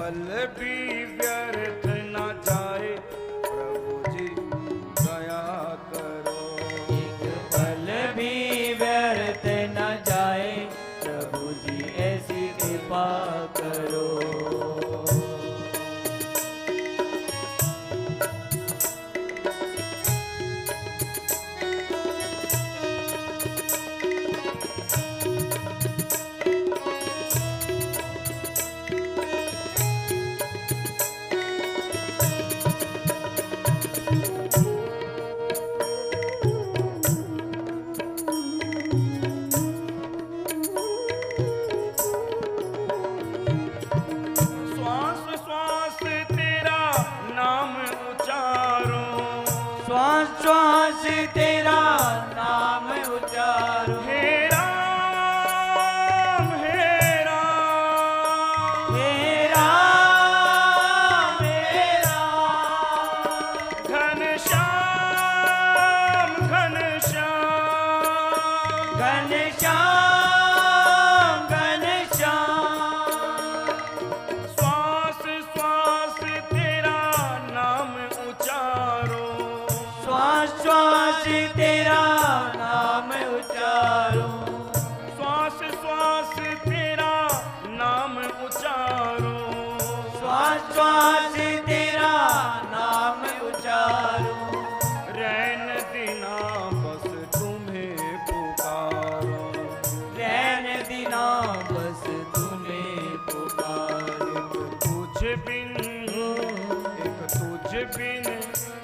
पल भी व्यर्थ न जाए प्रभु जी दया करो। एक पल भी व्यर्थ न जाए प्रभु जी ऐसी कृपा करो। श्वास श्वास तेरा नाम उचारो, श्वास श्वास तेरा नाम उचारो। हे राम हे राम हे राम हे राम। घनश्याम घनश्याम घनश्याम घनश्याम। श्वास श्वास तेरा नाम उचारो, श्वास श्वास तेरा नाम उचारो। श्वास श्वास तेरा नाम उचारो, श्वास श्वास तेरा नाम उचारो। रैन दिना बस तुम्हें पुकारो, रैन दिना बस तुम्हें पुकारो। तुझ बिन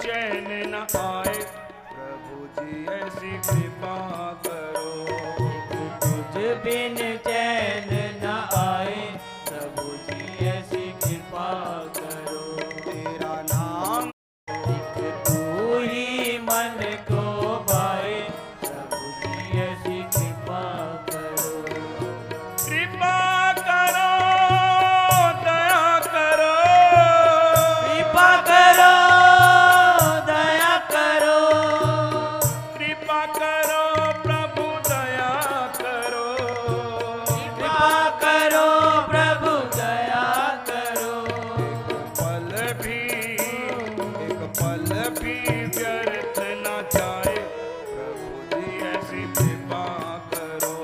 चैन न आए प्रभु जी ऐसी कृपा करो। तुझ बिन चैन न आए प्रभु जी ऐसी कृपा करो। तेरा नाम एक तू ही मन को भाए प्रभु जी ऐसी कृपा करो। कृपा करो दया करो, कृपा करो दया करो। कृपा करो प्रभु दया करो। कृपा करो प्रभु दया करो। एक पल भी व्यर्थ न जाए प्रभु जी ऐसी कृपा करो।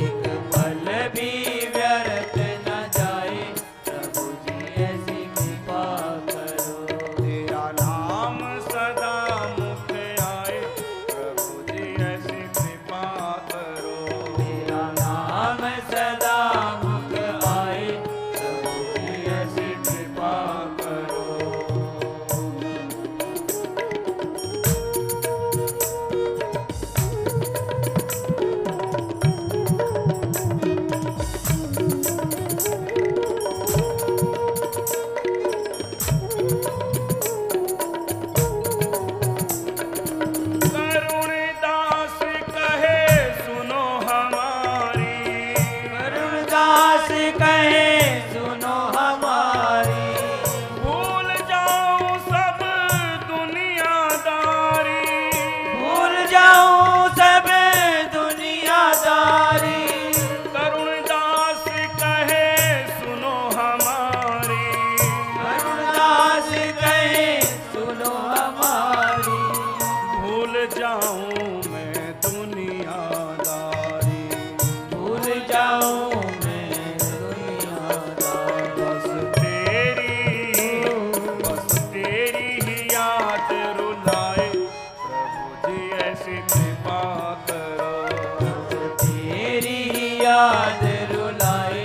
एक पल भी व्यर्थ न जाए प्रभु जी ऐसी कृपा करो। तेरा नाम सदा मुख आए प्रभु जी ऐसी कृपा करो। तेरा नाम सदा मुख आए प्रभु जी ऐसी कृपा करो। करुणदास कहे सुनो हमारी, करुणदास कहे सुनो हमारी। भूल जाऊं सब दुनियादारी, भूल जाऊं सब दुनियादारी। करुणदास कहे सुनो हमारी, करुणदास कहे सुनो हमारी। भूल जाऊं मैं दुनियादारी, भूल जाऊं मैं दुनियादारी। बस तेरी ही याद रुलाए प्रभु जी ऐसी कृपा करो। तेरी याद रुलाए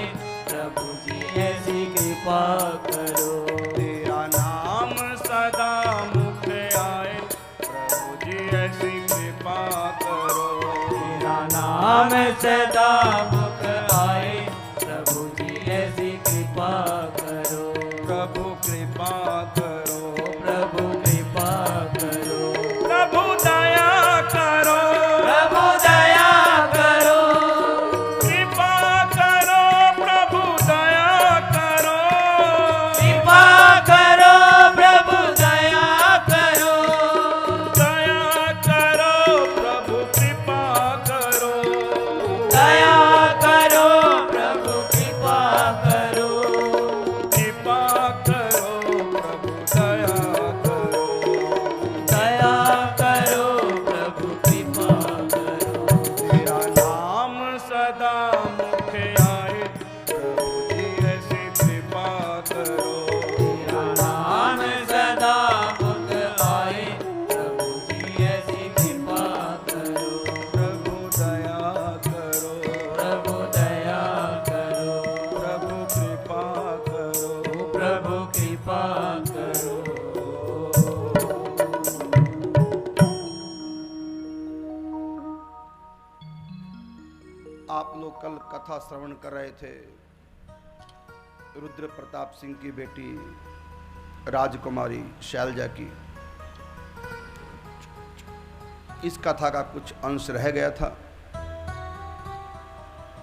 प्रभु जी ऐसी कृपा करो। तेरा नाम सदा मुख आए प्रभु जी ऐसी कृपा करो। तेरा नाम सदा मुख आए प्रभु जी ऐसी कृपा करो। प्रभु कृपा करो, प्रभु कृपा करो। प्रभु दया करो, प्रभु दया करो। कृपा करो प्रभु दया करो। कृपा करो प्रभु दया करो। दया करो प्रभु कृपा करो। दया आप लोग कल कथा श्रवण कर रहे थे रुद्र प्रताप सिंह की बेटी राजकुमारी शैलजा की। इस कथा का कुछ अंश रह गया था।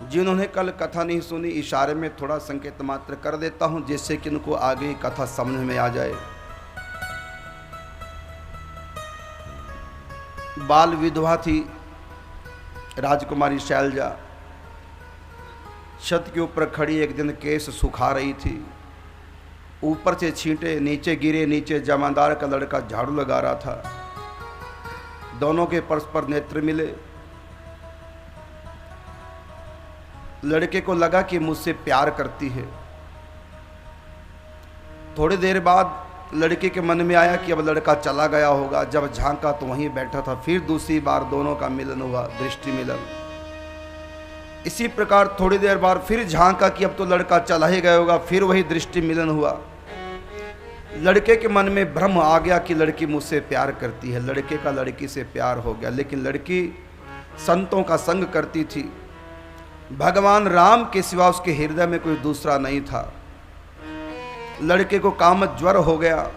जिन्होंने कल कथा नहीं सुनी, इशारे में थोड़ा संकेत मात्र कर देता हूं, जिससे कि उनको आगे कथा समझ में आ जाए। बाल विधवा थी राजकुमारी शैलजा। छत के ऊपर खड़ी एक दिन केस सुखा रही थी। ऊपर से छींटे नीचे गिरे, नीचे जमादार का लड़का झाड़ू लगा रहा था। दोनों के परस्पर नेत्र मिले। लड़के को लगा कि मुझसे प्यार करती है। थोड़ी देर बाद लड़के के मन में आया कि अब लड़का चला गया होगा। जब झांका तो वहीं बैठा था। फिर दूसरी बार दोनों का मिलन हुआ, दृष्टि मिलन। इसी प्रकार थोड़ी देर बाद फिर झांका कि अब तो लड़का चला ही गया होगा। फिर वही दृष्टि मिलन हुआ। लड़के के मन में भ्रम आ गया कि लड़की मुझसे प्यार करती है। लड़के का लड़की से प्यार हो गया। लेकिन लड़की संतों का संग करती थी। भगवान राम के सिवा उसके हृदय में कोई दूसरा नहीं था। लड़के को काम ज्वर हो गया।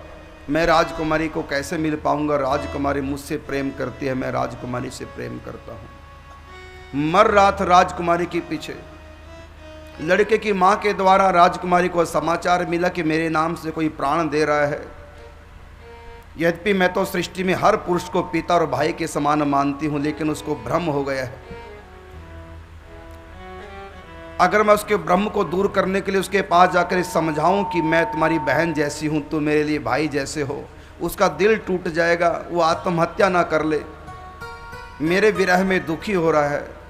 मैं राजकुमारी को कैसे मिल पाऊंगा? राजकुमारी मुझसे प्रेम करती है, मैं राजकुमारी से प्रेम करता हूं। मर रहा था राजकुमारी के पीछे। लड़के की मां के द्वारा राजकुमारी को समाचार मिला कि मेरे नाम से कोई प्राण दे रहा है। यद्यपि मैं तो सृष्टि में हर पुरुष को पिता और भाई के समान मानती हूं, लेकिन उसको भ्रम हो गया है। अगर मैं उसके भ्रम को दूर करने के लिए उसके पास जाकर समझाऊं कि मैं तुम्हारी बहन जैसी हूं, तुम मेरे लिए भाई जैसे हो, उसका दिल टूट जाएगा, वो आत्महत्या ना कर ले। मेरे विरह में दुखी हो रहा है।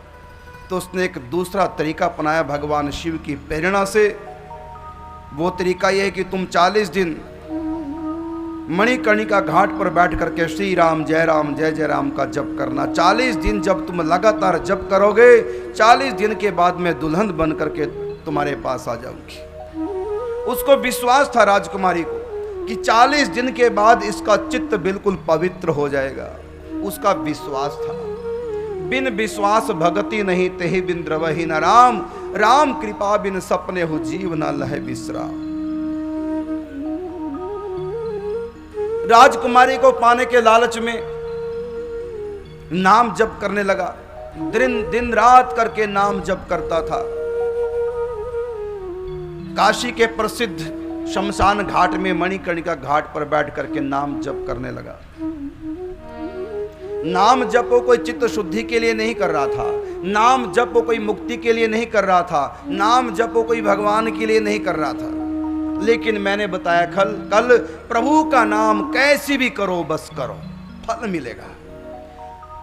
तो उसने एक दूसरा तरीका अपनाया भगवान शिव की प्रेरणा से। वो तरीका यह है कि तुम 40 दिन मणिकर्णिका घाट पर बैठ करके श्री राम जय जय राम का जप करना। 40 दिन जब तुम लगातार जप करोगे, 40 दिन के बाद मैं दुल्हन बन करके तुम्हारे पास आ जाऊंगी। उसको विश्वास था राजकुमारी को कि 40 दिन के बाद इसका चित्त बिल्कुल पवित्र हो जाएगा। उसका विश्वास था। बिन विश्वास भगति नहीं, तेहि बिन द्रवहि न राम। राम कृपा बिन सपने हो जीव न लहे विश्राम। राजकुमारी को पाने के लालच में नाम जप करने लगा। दिन रात करके नाम जप करता था। काशी के प्रसिद्ध शमशान घाट में मणिकर्णिका घाट पर बैठ करके नाम जप करने लगा। नाम जप वो कोई चित्त शुद्धि के लिए नहीं कर रहा था। नाम जप वो कोई मुक्ति के लिए नहीं कर रहा था। नाम जप वो कोई भगवान के लिए नहीं कर रहा था। लेकिन मैंने बताया कल प्रभु का नाम कैसी भी करो, बस करो, फल मिलेगा।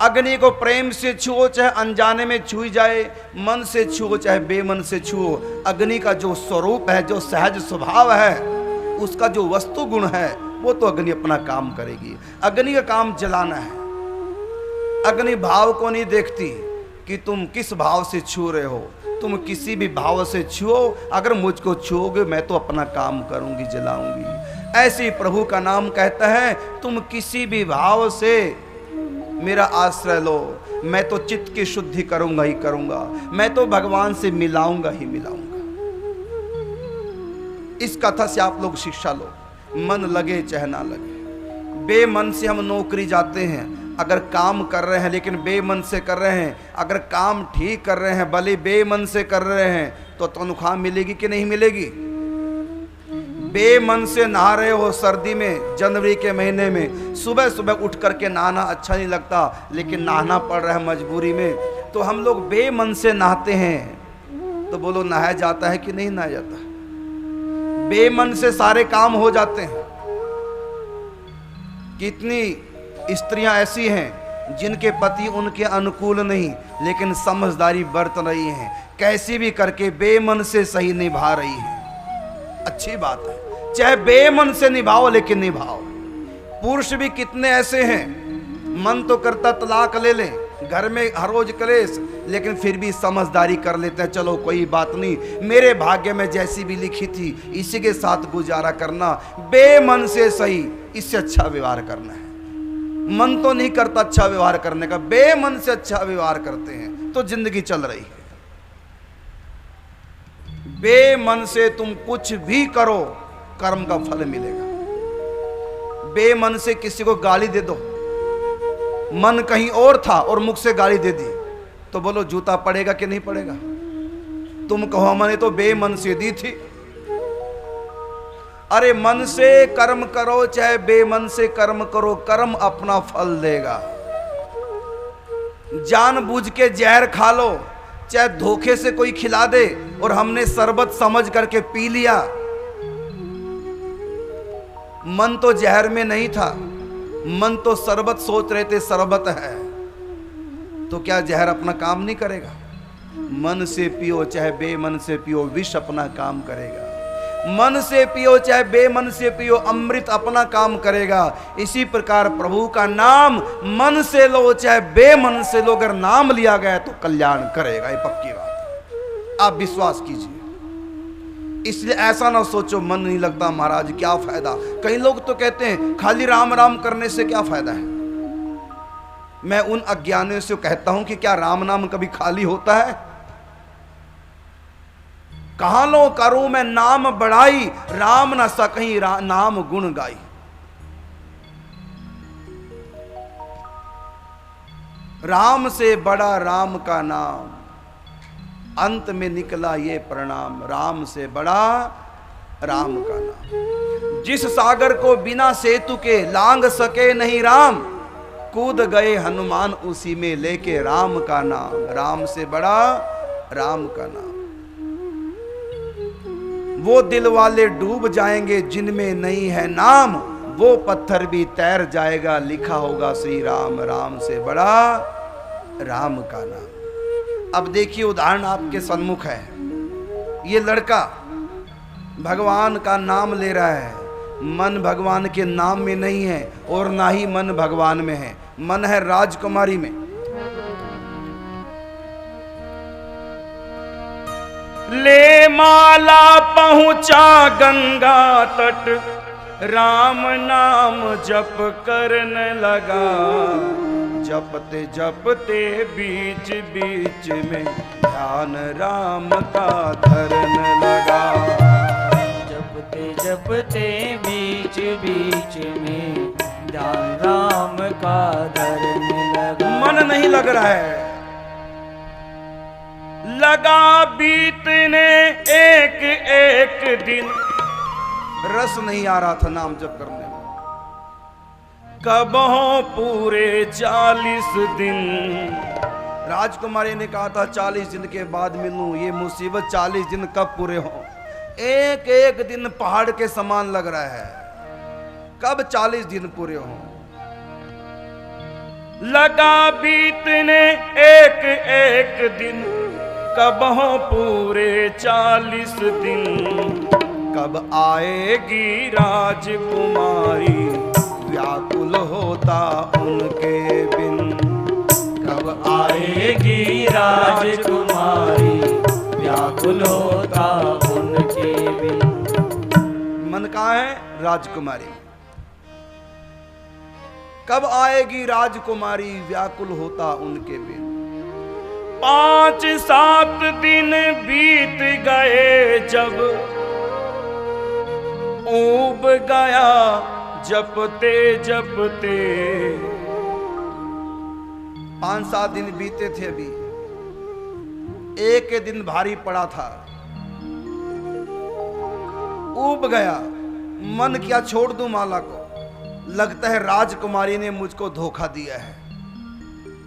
अग्नि को प्रेम से छुओ, चाहे अनजाने में छुई जाए, मन से छुओ चाहे बेमन से छुओ। अग्नि का जो स्वरूप है, जो सहज स्वभाव है, उसका जो वस्तु गुण है, वो तो अग्नि अपना काम करेगी। अग्नि का काम जलाना है। अग्नि भाव को नहीं देखती कि तुम किस भाव से छू रहे हो। तुम किसी भी भाव से छुओ, अगर मुझको छुओगे मैं तो अपना काम करूंगी, जलाऊंगी। ऐसे ही प्रभु का नाम कहता है, तुम किसी भी भाव से मेरा आश्रय लो, मैं तो चित्त की शुद्धि करूंगा ही करूंगा। मैं तो भगवान से मिलाऊंगा ही मिलाऊंगा। इस कथा से आप लोग शिक्षा लो। मन लगे चाहे ना लगे। बेमन से हम नौकरी जाते हैं, अगर काम कर रहे हैं लेकिन बेमन से कर रहे हैं, अगर काम ठीक कर रहे हैं भले बेमन से कर रहे हैं, तो तनख्वाह मिलेगी कि नहीं मिलेगी? बेमन से नहा रहे हो सर्दी में, जनवरी के महीने में, सुबह सुबह उठ करके नहाना अच्छा नहीं लगता, लेकिन नहाना पड़ रहा है मजबूरी में, तो हम लोग बेमन से नहाते हैं। तो बोलो नहाया जाता है कि नहीं नहाया जाता? बेमन से सारे काम हो जाते हैं। कितनी स्त्रियां ऐसी हैं जिनके पति उनके अनुकूल नहीं, लेकिन समझदारी बरत रही हैं, कैसी भी करके बेमन से सही निभा रही हैं। अच्छी बात है, चाहे बेमन से निभाओ लेकिन निभाओ। पुरुष भी कितने ऐसे हैं, मन तो करता तलाक ले लें, घर में हर रोज कलेश, लेकिन फिर भी समझदारी कर लेते हैं, चलो कोई बात नहीं, मेरे भाग्य में जैसी भी लिखी थी इसी के साथ गुजारा करना। बेमन से सही, इससे अच्छा व्यवहार करना है। मन तो नहीं करता अच्छा व्यवहार करने का, बेमन से अच्छा व्यवहार करते हैं तो जिंदगी चल रही है। बेमन से तुम कुछ भी करो, कर्म का फल मिलेगा। बेमन से किसी को गाली दे दो, मन कहीं और था और मुख से गाली दे दी, तो बोलो जूता पड़ेगा कि नहीं पड़ेगा? तुम कहो मैंने तो बेमन से दी थी। अरे मन से कर्म करो चाहे बेमन से कर्म करो, कर्म अपना फल देगा। जानबूझ के जहर खा लो, चाहे धोखे से कोई खिला दे और हमने शरबत समझ करके पी लिया, मन तो जहर में नहीं था, मन तो शरबत सोच रहे थे शरबत है, तो क्या जहर अपना काम नहीं करेगा? मन से पियो चाहे बेमन से पियो, विष अपना काम करेगा। मन से पियो चाहे बेमन से पियो, अमृत अपना काम करेगा। इसी प्रकार प्रभु का नाम मन से लो चाहे बेमन से लो, अगर नाम लिया गया तो कल्याण करेगा, ये पक्की बात है, आप विश्वास कीजिए। इसलिए ऐसा ना सोचो मन नहीं लगता महाराज क्या फायदा। कई लोग तो कहते हैं खाली राम राम करने से क्या फायदा है। मैं उन अज्ञानियों से कहता हूं कि क्या राम नाम कभी खाली होता है? कहां लो करूं मैं नाम बढ़ाई, राम न सकहीं नाम गुण गाई। राम से बड़ा राम का नाम, अंत में निकला ये प्रणाम। राम से बड़ा राम का नाम। जिस सागर को बिना सेतु के लांग सके नहीं राम, कूद गए हनुमान उसी में लेके राम का नाम। राम से बड़ा राम का नाम। वो दिल वाले डूब जाएंगे जिनमें नहीं है नाम, वो पत्थर भी तैर जाएगा लिखा होगा श्री राम। राम से बड़ा राम का नाम। अब देखिए उदाहरण आपके सम्मुख है। ये लड़का भगवान का नाम ले रहा है, मन भगवान के नाम में नहीं है और ना ही मन भगवान में है, मन है राजकुमारी में। ले माला पहुंचा गंगा तट, राम नाम जप करने लगा। जपते जपते बीच बीच में ध्यान राम का धरने लगा। जपते जपते बीच बीच में ध्यान राम का धरने लगा। मन नहीं लग रहा है। लगा बीतने एक एक दिन, रस नहीं आ रहा था नाम जप करने में। कब हो पूरे 40 दिन। राजकुमारी ने कहा था 40 दिन के बाद मिलूं। ये मुसीबत 40 दिन कब पूरे हो? एक एक दिन पहाड़ के समान लग रहा है, कब 40 दिन पूरे हो? लगा बीतने एक एक दिन, कब हो पूरे 40 दिन। कब आएगी राजकुमारी, व्याकुल होता उनके बिन। कब आएगी राजकुमारी, व्याकुल होता उनके बिन। मन कहाँ है? राजकुमारी। कब आएगी राजकुमारी, व्याकुल होता उनके बिन। 5-7 दिन बीत गए जब, ऊब गया जपते जपते। 5-7 दिन बीते थे अभी, एक दिन भारी पड़ा था, ऊब गया। मन क्या छोड़ दूं माला को, लगता है राजकुमारी ने मुझको धोखा दिया है,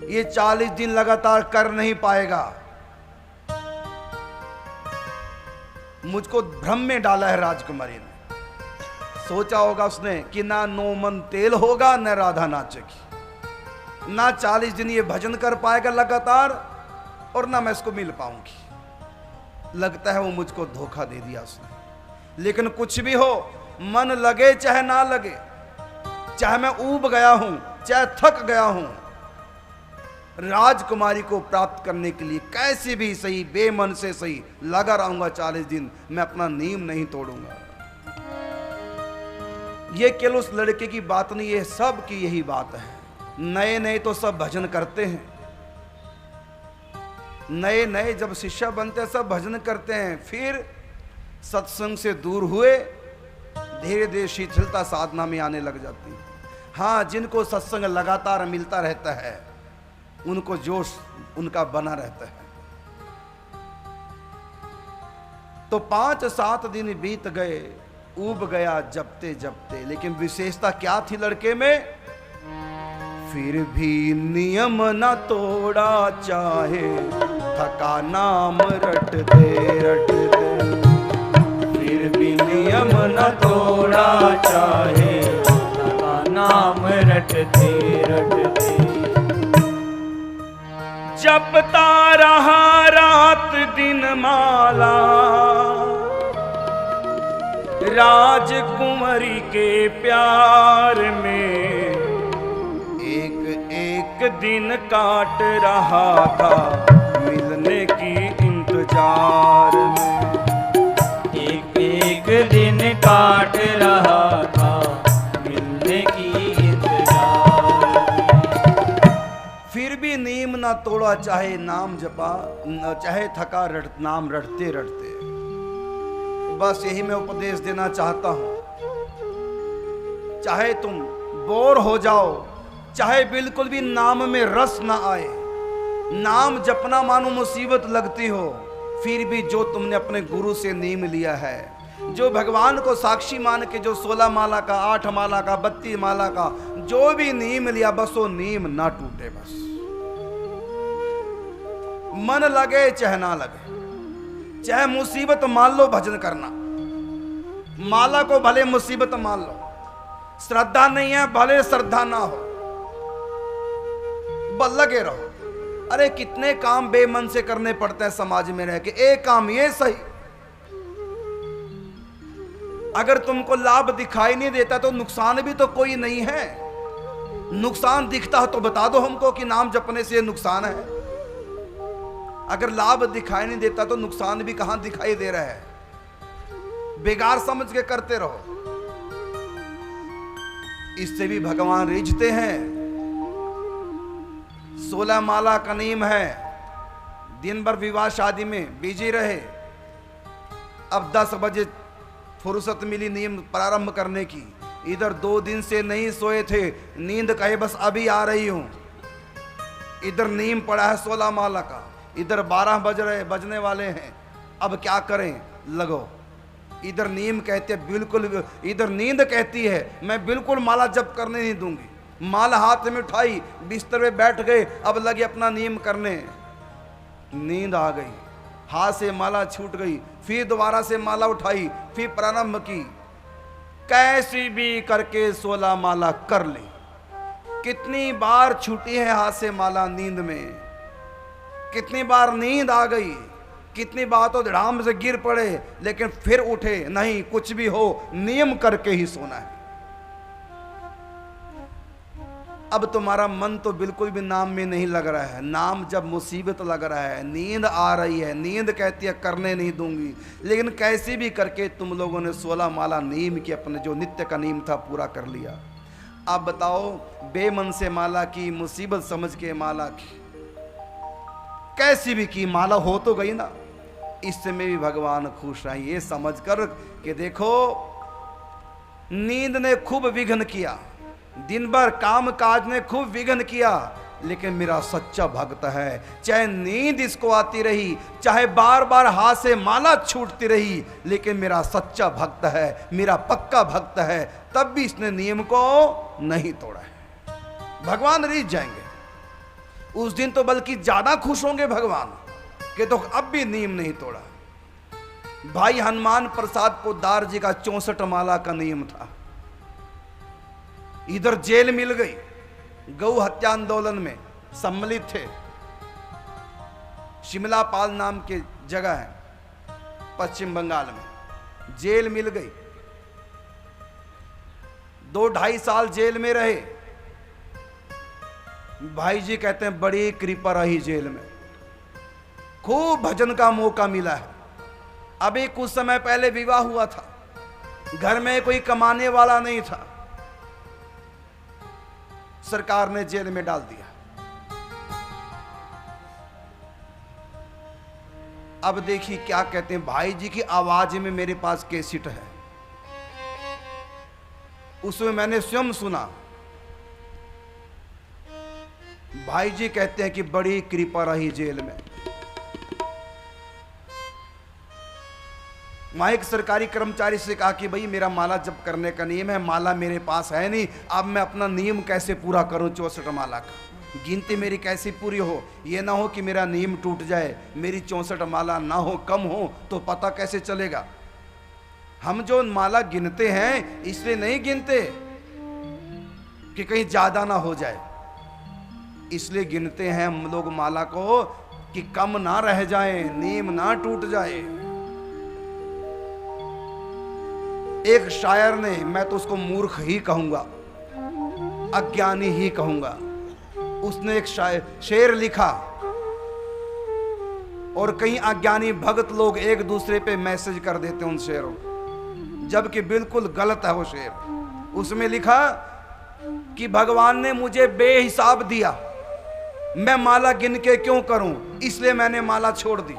ये 40 दिन लगातार कर नहीं पाएगा। मुझको भ्रम में डाला है राजकुमारी ने। सोचा होगा उसने कि ना नोमन तेल होगा न राधा नाचेगी, ना 40 दिन ये भजन कर पाएगा लगातार और ना मैं इसको मिल पाऊंगी। लगता है वो मुझको धोखा दे दिया उसने। लेकिन कुछ भी हो, मन लगे चाहे ना लगे, चाहे मैं ऊब गया हूं चाहे थक गया हूं, राजकुमारी को प्राप्त करने के लिए कैसे भी सही, बेमन से सही लगा रहूंगा 40 दिन। मैं अपना नियम नहीं तोड़ूंगा। ये केवल उस लड़के की बात नहीं, ये सब की यही बात है। नए नए तो सब भजन करते हैं, नए नए जब शिष्य बनते हैं सब भजन करते हैं, फिर सत्संग से दूर हुए, धीरे धीरे शिथिलता साधना में आने लग जाती है। हाँ, जिनको सत्संग लगातार मिलता रहता है उनको जोश उनका बना रहता है। तो 5-7 दिन बीत गए, ऊब गया जपते जपते, लेकिन विशेषता क्या थी लड़के में? फिर भी नियम न तोड़ा, चाहे थका नाम रटते रटते। फिर भी नियम न तोड़ा, चाहे थका नाम रटते रटते। जपता रहा रात दिन माला, राजकुमारी के प्यार में एक एक दिन काट रहा था मिलने की इंतजार में। एक एक दिन काट रहा था मिलने की इंतजार में। फिर भी नीम ना तोड़ा, चाहे नाम जपा, चाहे थका नाम रटते रटते। बस यही मैं उपदेश देना चाहता हूं। चाहे तुम बोर हो जाओ, चाहे बिल्कुल भी नाम में रस ना आए, नाम जपना मानो मुसीबत लगती हो, फिर भी जो तुमने अपने गुरु से नीम लिया है, जो भगवान को साक्षी मान के जो 16 माला का, 8 माला का, 32 माला का जो भी नीम लिया, बस वो नीम ना टूटे। बस मन लगे चाहे ना लगे, चाहे मुसीबत मान लो भजन करना, माला को भले मुसीबत मान लो, श्रद्धा नहीं है भले श्रद्धा ना हो, बस लगे रहो। अरे कितने काम बेमन से करने पड़ते हैं समाज में रह के, एक काम ये सही। अगर तुमको लाभ दिखाई नहीं देता तो नुकसान भी तो कोई नहीं है। नुकसान दिखता हो तो बता दो हमको कि नाम जपने से नुकसान है। अगर लाभ दिखाई नहीं देता तो नुकसान भी कहां दिखाई दे रहा है। बेकार समझ के करते रहो, इससे भी भगवान रिझते हैं। 16 माला का नियम है, दिन भर विवाह शादी में बिजी रहे, अब 10 बजे फुर्सत मिली नियम प्रारंभ करने की। इधर 2 दिन से नहीं सोए थे, नींद कहे बस अभी आ रही हूं। इधर नीम पड़ा है 16 माला का, इधर 12 बजने वाले हैं, अब क्या करें, लगो। इधर नीम कहते बिल्कुल, इधर नींद कहती है मैं बिल्कुल माला जप करने नहीं दूंगी। माला हाथ में उठाई, बिस्तर में बैठ गए, अब लगे अपना नियम करने। नींद आ गई, हाथ से माला छूट गई, फिर दोबारा से माला उठाई, फिर प्रारंभ की। कैसी भी करके 16 माला कर ली। कितनी बार छूटी है हाथ से माला नींद में, कितनी बार नींद आ गई, कितनी बार तो धड़ाम से गिर पड़े, लेकिन फिर उठे। नहीं, कुछ भी हो नियम करके ही सोना है। अब तुम्हारा मन तो बिल्कुल भी नाम में नहीं लग रहा है। नाम जब मुसीबत लग रहा है, नींद आ रही है, नींद कहती है करने नहीं दूंगी, लेकिन कैसे भी करके तुम लोगों ने 16 माला नीम की, अपने जो नित्य का नीम था पूरा कर लिया। अब बताओ, बेमन से माला की, मुसीबत समझ के माला की, कैसी भी की, माला हो तो गई ना। इससे में भी भगवान खुश रहे, ये समझकर कि देखो नींद ने खूब विघ्न किया, दिन भर काम काज ने खूब विघ्न किया, लेकिन मेरा सच्चा भक्त है। चाहे नींद इसको आती रही, चाहे बार बार हाथ से माला छूटती रही, लेकिन मेरा सच्चा भक्त है, मेरा पक्का भक्त है, तब भी इसने नियम को नहीं तोड़ा है। भगवान रीझ जाएंगे उस दिन तो, बल्कि ज्यादा खुश होंगे भगवान कि तो अब भी नियम नहीं तोड़ा। भाई हनुमान प्रसाद पोद्दार जी का 64 माला का नियम था। इधर जेल मिल गई, गौ हत्या आंदोलन में सम्मिलित थे। शिमलापाल नाम की जगह है पश्चिम बंगाल में, जेल मिल गई। 2-2.5 साल जेल में रहे। भाई जी कहते हैं बड़ी कृपा रही जेल में, खूब भजन का मौका मिला है। अभी कुछ समय पहले विवाह हुआ था, घर में कोई कमाने वाला नहीं था, सरकार ने जेल में डाल दिया। अब देखिए क्या कहते हैं, भाई जी की आवाज में मेरे पास कैसेट है, उसमें मैंने स्वयं सुना। भाई जी कहते हैं कि बड़ी कृपा रही जेल में। वहां एक सरकारी कर्मचारी से कहा कि भाई मेरा माला जप करने का नियम है, माला मेरे पास है नहीं, अब मैं अपना नियम कैसे पूरा करूं 64 माला का, गिनती मेरी कैसे पूरी हो, ये ना हो कि मेरा नियम टूट जाए, मेरी 64 माला ना हो, कम हो तो पता कैसे चलेगा। हम जो माला गिनते हैं इसलिए नहीं गिनते कि कहीं ज्यादा ना हो जाए, इसलिए गिनते हैं हम लोग माला को कि कम ना रह जाए, नियम ना टूट जाए। एक शायर ने, मैं तो उसको मूर्ख ही कहूंगा, अज्ञानी ही कहूंगा, उसने एक शेर लिखा और कई अज्ञानी भक्त लोग एक दूसरे पे मैसेज कर देते हैं उन शेरों, जबकि बिल्कुल गलत है वो शेर। उसमें लिखा कि भगवान ने मुझे बेहिसाब दिया, मैं माला गिन के क्यों करूं, इसलिए मैंने माला छोड़ दी।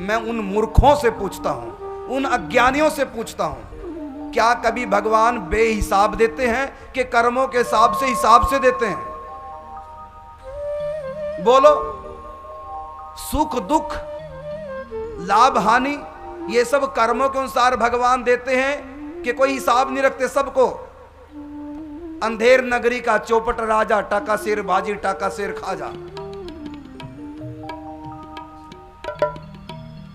मैं उन मूर्खों से पूछता हूं, उन अज्ञानियों से पूछता हूं, क्या कभी भगवान बेहिसाब देते हैं कि कर्मों के हिसाब से देते हैं? बोलो, सुख दुख लाभ हानि ये सब कर्मों के अनुसार भगवान देते हैं कि कोई हिसाब नहीं रखते सबको? अंधेर नगरी का चौपट राजा, टाका शेर बाजी टाका शेर खाजा।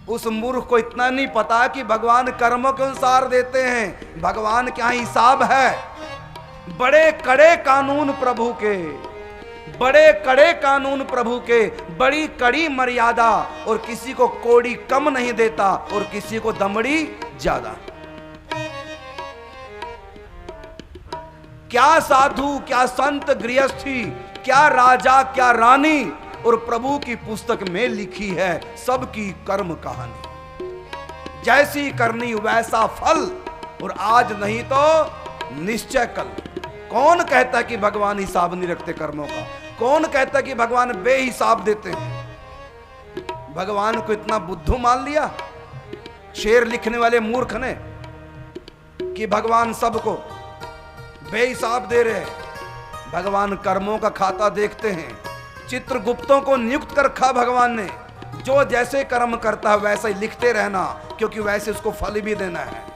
उस मूर्ख को इतना नहीं पता कि भगवान कर्मों के अनुसार देते हैं, भगवान क्या हिसाब है। बड़े कड़े कानून प्रभु के, बड़े कड़े कानून प्रभु के, बड़ी कड़ी मर्यादा, और किसी को कोड़ी कम नहीं देता और किसी को दमड़ी ज्यादा। क्या साधु, क्या संत गृहस्थी, क्या राजा, क्या रानी, और प्रभु की पुस्तक में लिखी है सबकी कर्म कहानी। जैसी करनी वैसा फल, और आज नहीं तो निश्चय कल। कौन कहता कि भगवान हिसाब नहीं रखते कर्मों का? कौन कहता कि भगवान बेहिसाब देते हैं? भगवान को इतना बुद्धू मान लिया शेर लिखने वाले मूर्ख ने कि भगवान सबको बेहिसाब दे रहे हैं। भगवान कर्मों का खाता देखते हैं। चित्रगुप्तों को नियुक्त कर रखा भगवान ने, जो जैसे कर्म करता है वैसे ही लिखते रहना, क्योंकि वैसे उसको फल भी देना है।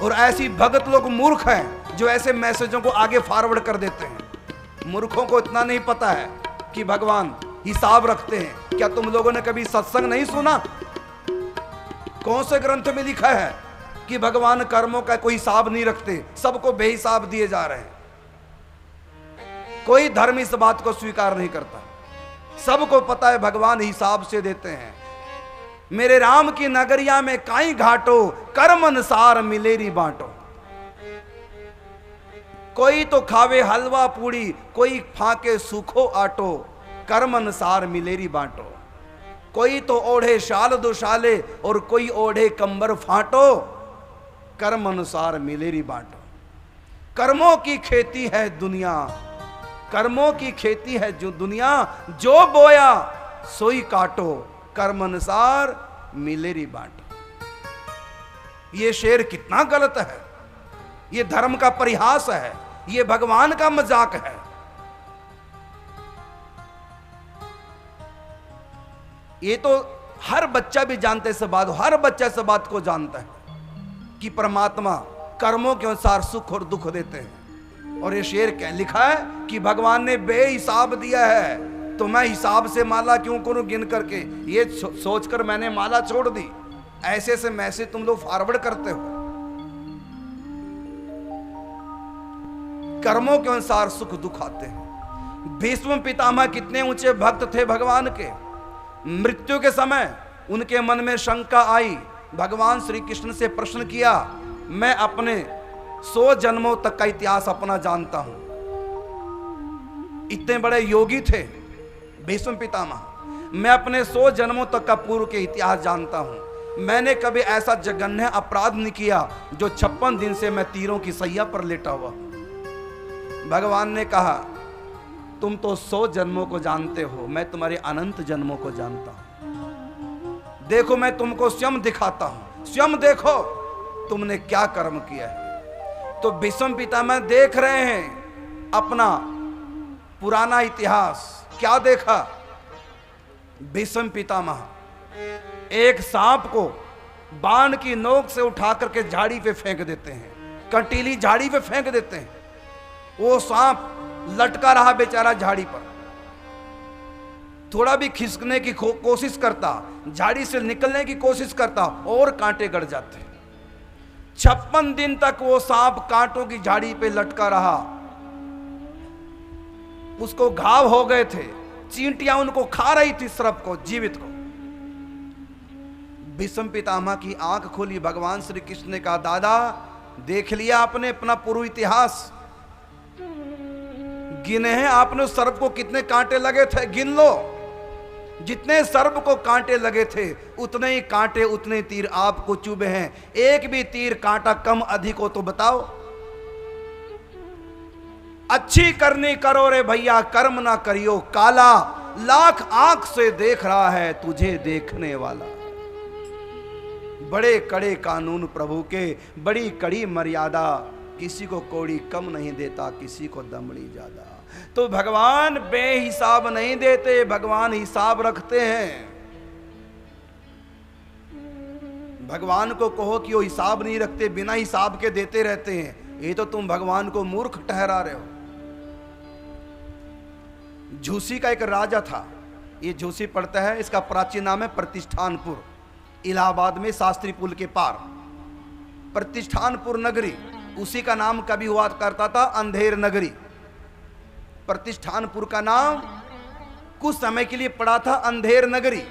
और ऐसी भगत लोग मूर्ख हैं जो ऐसे मैसेजों को आगे फॉरवर्ड कर देते हैं। मूर्खों को इतना नहीं पता है कि भगवान हिसाब रखते हैं। क्या तुम लोगों ने कभी सत्संग नहीं सुना? कौन से ग्रंथ में लिखा है कि भगवान कर्मों का कोई हिसाब नहीं रखते, सबको बेहिसाब दिए जा रहे हैं? कोई धर्म इस बात को स्वीकार नहीं करता। सबको पता है भगवान हिसाब से देते हैं। मेरे राम की नगरिया में काई घाटो, कर्म अनुसार मिलेरी बांटो। कोई तो खावे हलवा पूड़ी, कोई फाके सूखो आटो, कर्म अनुसार मिलेरी बांटो। कोई तो ओढ़े शाल दुशाले और कोई ओढ़े कंबर फाटो, कर्म अनुसार मिलेरी बांटो। कर्मों की खेती है दुनिया, कर्मों की खेती है जो दुनिया, जो बोया सोई काटो, कर्म अनुसार मिलेरी बांटो। ये शेर कितना गलत है। ये धर्म का परिहास है, ये भगवान का मजाक है। ये तो हर बच्चा भी जानते इस बात, हर बच्चा इस बात को जानता है कि परमात्मा कर्मों के अनुसार सुख और दुख देते हैं। और ये शेर क्या लिखा है कि भगवान ने बेहिसाब दिया है, तो मैं हिसाब से माला क्यों करूं गिन करके? ये सोचकर मैंने माला छोड़ दी। ऐसे से मैसेज तुम लोग फॉरवर्ड करते हो। कर्मों के अनुसार सुख दुख आते हैं। भीष्म पितामह कितने ऊंचे भक्त थे भगवान के। मृत्यु के समय उनके मन में शंका आई। भगवान श्री कृष्ण से प्रश्न किया, मैं अपने 100 जन्मों तक का इतिहास अपना जानता हूं। इतने बड़े योगी थे भीष्म पितामह। मैं अपने 100 जन्मों तक का पूर्व के इतिहास जानता हूं। मैंने कभी ऐसा जघन्य अपराध नहीं किया जो 56 दिन से मैं तीरों की सैया पर लेटा हुआ। भगवान ने कहा तुम तो 100 जन्मों को जानते हो, मैं तुम्हारे अनंत जन्मों को जानता हूं। देखो मैं तुमको स्वयं दिखाता हूं, स्वयं देखो तुमने क्या कर्म किया है। तो भीष्म पितामह देख रहे हैं अपना पुराना इतिहास। क्या देखा? भीष्म पितामह एक सांप को बाण की नोक से उठा करके झाड़ी पे फेंक देते हैं, कंटीली झाड़ी पे फेंक देते हैं। वो सांप लटका रहा बेचारा झाड़ी पर, थोड़ा भी खिसकने की कोशिश करता, झाड़ी से निकलने की कोशिश करता और कांटे गड़ जाते। 56 दिन तक वो सांप कांटों की झाड़ी पे लटका रहा। उसको घाव हो गए थे, चींटियां उनको खा रही थी, सर्प को, जीवित को। भीष्म पितामह की आंख खोली, भगवान श्री कृष्ण ने कहा, दादा देख लिया आपने अपना पूर्व इतिहास, गिने हैं आपने उस सर्प को कितने कांटे लगे थे, गिन लो। जितने सर्प को कांटे लगे थे उतने ही कांटे उतने तीर आपको चुभे हैं। एक भी तीर कांटा कम अधिक हो तो बताओ। अच्छी करनी करो रे भैया, कर्म ना करियो काला, लाख आंख से देख रहा है तुझे देखने वाला। बड़े कड़े कानून प्रभु के, बड़ी कड़ी मर्यादा, किसी को कौड़ी कम नहीं देता, किसी को दमड़ी ज्यादा। तो भगवान बेहिसाब नहीं देते, भगवान हिसाब रखते हैं। भगवान को कहो कि वो हिसाब नहीं रखते, बिना हिसाब के देते रहते हैं, ये तो तुम भगवान को मूर्ख ठहरा रहे हो। झूसी का एक राजा था, ये झूसी पड़ता है, इसका प्राचीन नाम है प्रतिष्ठानपुर, इलाहाबाद में शास्त्री पुल के पार प्रतिष्ठानपुर नगरी, उसी का नाम कभी हुआ करता था अंधेर नगरी। प्रतिष्ठानपुर का नाम कुछ समय के लिए पड़ा था अंधेर नगरी,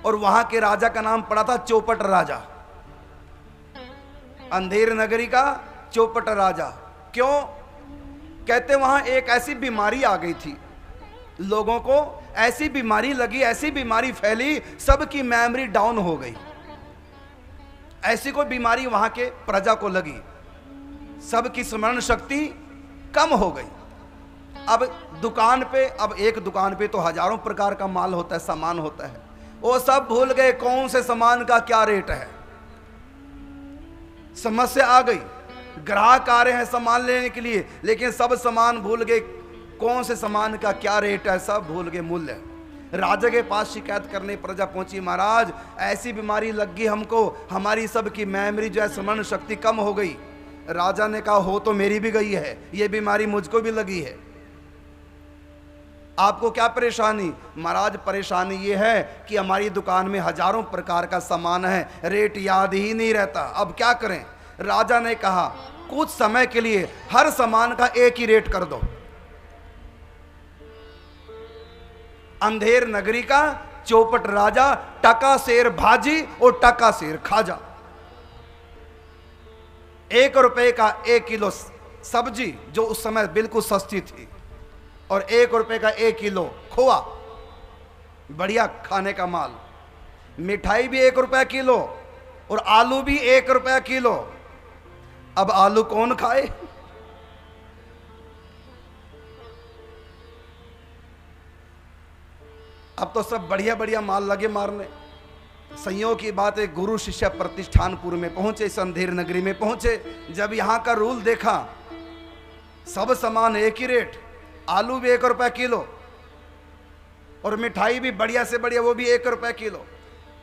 और वहां के राजा का नाम पड़ा था चौपट राजा। अंधेर नगरी का चौपट राजा। क्यों? कहते वहां एक ऐसी बीमारी आ गई थी, लोगों को ऐसी बीमारी लगी, ऐसी बीमारी फैली, सबकी मेमोरी डाउन हो गई। ऐसी कोई बीमारी वहां के प्रजा को लगी, सबकी स्मरण शक्ति कम हो गई। अब दुकान पे, अब एक दुकान पे तो हजारों प्रकार का माल होता है, सामान होता है, वो सब भूल गए कौन से सामान का क्या रेट है। समस्या आ गई, ग्राहक आ रहे हैं सामान लेने के लिए, लेकिन सब सामान भूल गए कौन से सामान का क्या रेट है, सब भूल गए मूल्य। राजा के पास शिकायत करने प्रजा पहुंची, महाराज ऐसी बीमारी लग गई हमको, हमारी सबकी मेमोरी जो है, स्मरण शक्ति कम हो गई। राजा ने कहा, हो तो मेरी भी गई है, ये बीमारी मुझको भी लगी है, आपको क्या परेशानी? महाराज परेशानी ये है कि हमारी दुकान में हजारों प्रकार का सामान है, रेट याद ही नहीं रहता, अब क्या करें? राजा ने कहा, कुछ समय के लिए हर सामान का एक ही रेट कर दो। अंधेर नगरी का चौपट राजा टका शेर भाजी और टका शेर खाजा, 1 रुपए का 1 किलो सब्जी जो उस समय बिल्कुल सस्ती थी, और 1 रुपए का 1 किलो खोआ, बढ़िया खाने का माल। मिठाई भी 1 रुपया किलो और आलू भी 1 रुपया किलो। अब आलू कौन खाए? अब तो सब बढ़िया बढ़िया माल लगे मारने। संयोग की बात है, गुरु शिष्य प्रतिष्ठानपुर में पहुंचे, इस अंधेर नगरी में पहुंचे। जब यहां का रूल देखा, सब सामान एक ही रेट, आलू भी 1 रुपया किलो और मिठाई भी बढ़िया से बढ़िया, वो भी 1 रुपया किलो।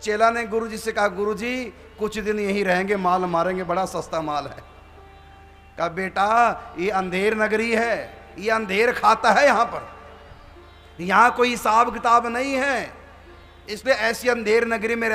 चेला ने गुरुजी से कहा, गुरुजी कुछ दिन यहीं रहेंगे, माल मारेंगे, बड़ा सस्ता माल है। कहा, बेटा ये अंधेर नगरी है, ये अंधेर खाता है, यहां पर यहां कोई हिसाब किताब नहीं है, इसलिए ऐसी अंधेर नगरी में